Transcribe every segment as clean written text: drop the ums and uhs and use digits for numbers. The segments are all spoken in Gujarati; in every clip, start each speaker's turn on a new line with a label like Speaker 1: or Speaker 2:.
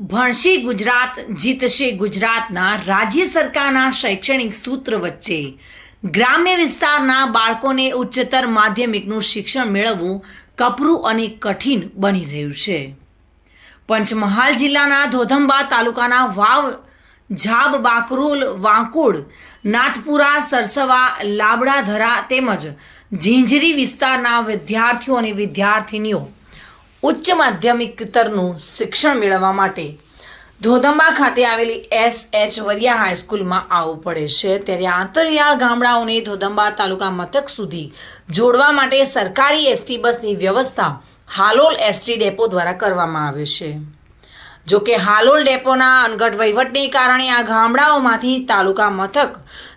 Speaker 1: ભણશે ગુજરાત જીતશે ગુજરાતના રાજ્ય સરકારના શૈક્ષણિક સૂત્ર વચ્ચે ગ્રામ્ય વિસ્તારના બાળકોને ઉચ્ચતર માધ્યમિકનું શિક્ષણ મેળવવું કપરું અને કઠિન બની રહ્યું છે। પંચમહાલ જિલ્લાના ધોધંબા તાલુકાના વાવ ઝાબ બાકરોલ વાંકોડ નાથપુરા સરસવા લાબડાધરા તેમજ ઝીંઝરી વિસ્તારના વિદ્યાર્થીઓ અને વિદ્યાર્થિનીઓ ઉચ્ચ માધ્યમિક સ્તરનું શિક્ષણ મેળવવા માટે ધોધંબા ખાતે આવેલી એસ.એચ. વરિયા હાઈસ્કૂલમાં આવવું પડે છે। ત્યારે આંતરિયાળ ગામડાઓને ધોધંબા તાલુકા મથક સુધી જોડવા માટે સરકારી એસટી બસની વ્યવસ્થા હાલોલ એસટી ડેપો દ્વારા કરવામાં આવે છે। જો કે હાલોલ ડેપોના અનગઢ વહીવટને કારણે આ ગામડાઓમાંથી તાલુકા મથક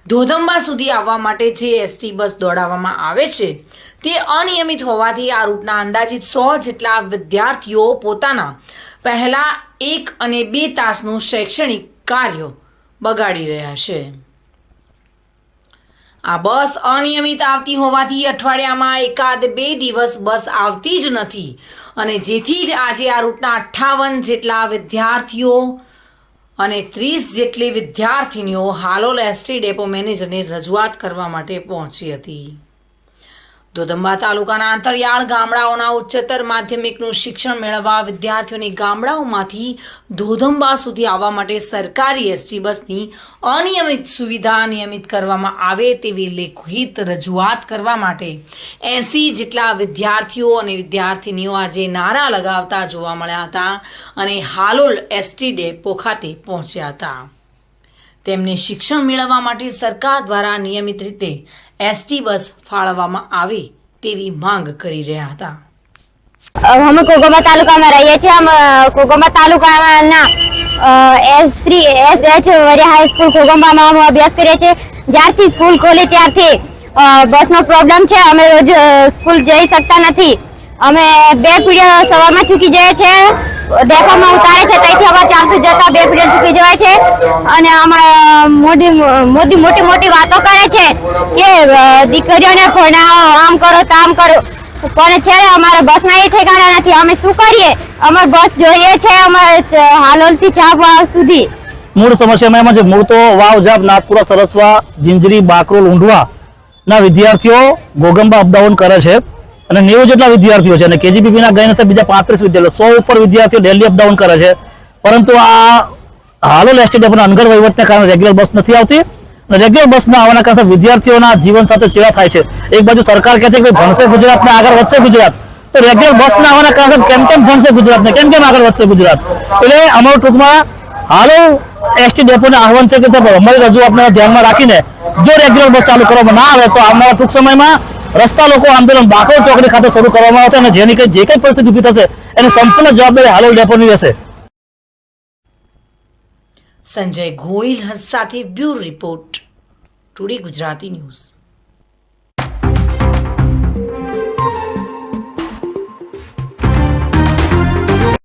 Speaker 1: ધોધંબા સુધી આવવા માટે જે એસટી બસ દોડાવવામાં આવે છે તે અનિયમિત હોવાથી આ રૂટના અંદાજિત 100 જેટલા વિદ્યાર્થીઓ પોતાના પહેલા 1 અને 2 તાસનું શૈક્ષણિક કાર્ય બગાડી રહ્યા છે। આ બસ અનિયમિત આવતી હોવાથી અઠવાડિયામાં એકાદ 2 દિવસ બસ આવતી જ નથી અને જેથી જ આજે આ રૂટના 58 જેટલા વિદ્યાર્થીઓ અને 30 જેટલી વિદ્યાર્થીનીઓ હાલોલ એસટી ડેપો મેનેજરને રજૂઆત કરવા માટે પહોંચી હતી। ધોધંબા તાલુકાના આંતરિયાળ ગામડાઓના ઉચ્ચતર માધ્યમિકનું શિક્ષણ મેળવવા વિદ્યાર્થીઓને ગામડાઓમાંથી ધોધંબા સુધી આવવા માટે સરકારી એસટી બસની અનિયમિત સુવિધા નિયમિત કરવામાં આવે તેવી લેખિત રજૂઆત કરવા માટે 80 જેટલા વિદ્યાર્થીઓ અને વિદ્યાર્થિનીઓ આજે નારા લગાવતા જોવા મળ્યા હતા અને હાલોલ એસટી ડેપો ખાતે પહોંચ્યા હતા। તેમને શિક્ષણ મેળવવા માટે સરકાર દ્વારા નિયમિત રીતે એસટી બસ ફાળવવામાં આવે તેવી માંગ કરી રહ્યા હતા।
Speaker 2: हम कोगोमा तालुका में रहिए छे। हम कोगोमा तालुका एस.एच. वरिया हाई स्कूल कोगोमा में हम अभ्यास करीए छे। ज्यारथी स्कूल खोली त्यारथी बस नो प्रॉब्लम छे। अमे रोज स्कूल जई सकता नथी। अमे 2 पीरियड सवारमां चूकी जઈએ छे। डेपोमां उतारे छे ત્યાંથી અમારે ચાલતું જતા 2 પીરિયડ ચૂકી જવાય છે અને આમાં મોટી વાતો કરે છે કે દીકરીઓને ભણાવો આમ કરો તામ કરો પણ છે અમારે બસના એ ઠેકાણા નથી। અમે શું કરીએ? અમારે બસ જોઈએ છે અમારે હાલોલથી ઝાબ સુધી।
Speaker 3: મૂળ સમસ્યામાં એમાં છે મૂળ તો વાવ ઝાબ નાથપુરા સરસવા ઝીંઝરી બાકરોલ ઊંઢવા ના વિદ્યાર્થીઓ ગોગંબા અપડાઉન કરે છે અને 90 જેટલા વિદ્યાર્થીઓ છે અને કેજીપીપી ના ગઈ નથી બીજા 35 વિદ્યાર્થીઓ 100 ઉપર વિદ્યાર્થીઓ ડેલી અપડાઉન કરે છે। પરંતુ આ હાલોલ એસટી ડેપોના અનગઢ વહીવટને કારણે રેગ્યુલર બસ નથી આવતી અને રેગ્યુલર બસ ના આવવાના કારણે વિદ્યાર્થીઓના જીવન સાથે ચેડા થાય છે। એક બાજુ સરકાર કહે છે કે ભણશે ગુજરાત ને આગળ વધશે ગુજરાત, તો રેગ્યુલર બસ ના આવવાના કારણે કેમ ભણશે ગુજરાત ને કેમ આગળ વધશે ગુજરાત? એટલે અમારું ટૂંકમાં હાલોલ એસટી ડેપોને આહવાન છે કે અમારી રજૂઆતને ધ્યાનમાં રાખીને જો રેગ્યુલર બસ ચાલુ કરવામાં ના આવે તો આવનારા ટૂંક સમયમાં રસ્તા લોકો આંદોલન બાકરોલ ચોકડી ખાતે શરૂ કરવામાં આવશે અને જે કઈ પરિસ્થિતિ ઊભી થશે એની સંપૂર્ણ જવાબદારી હાલોલ ડેપોની રહેશે।
Speaker 1: સંજય ગોહિલ સાથે bureau report, today Gujarati news.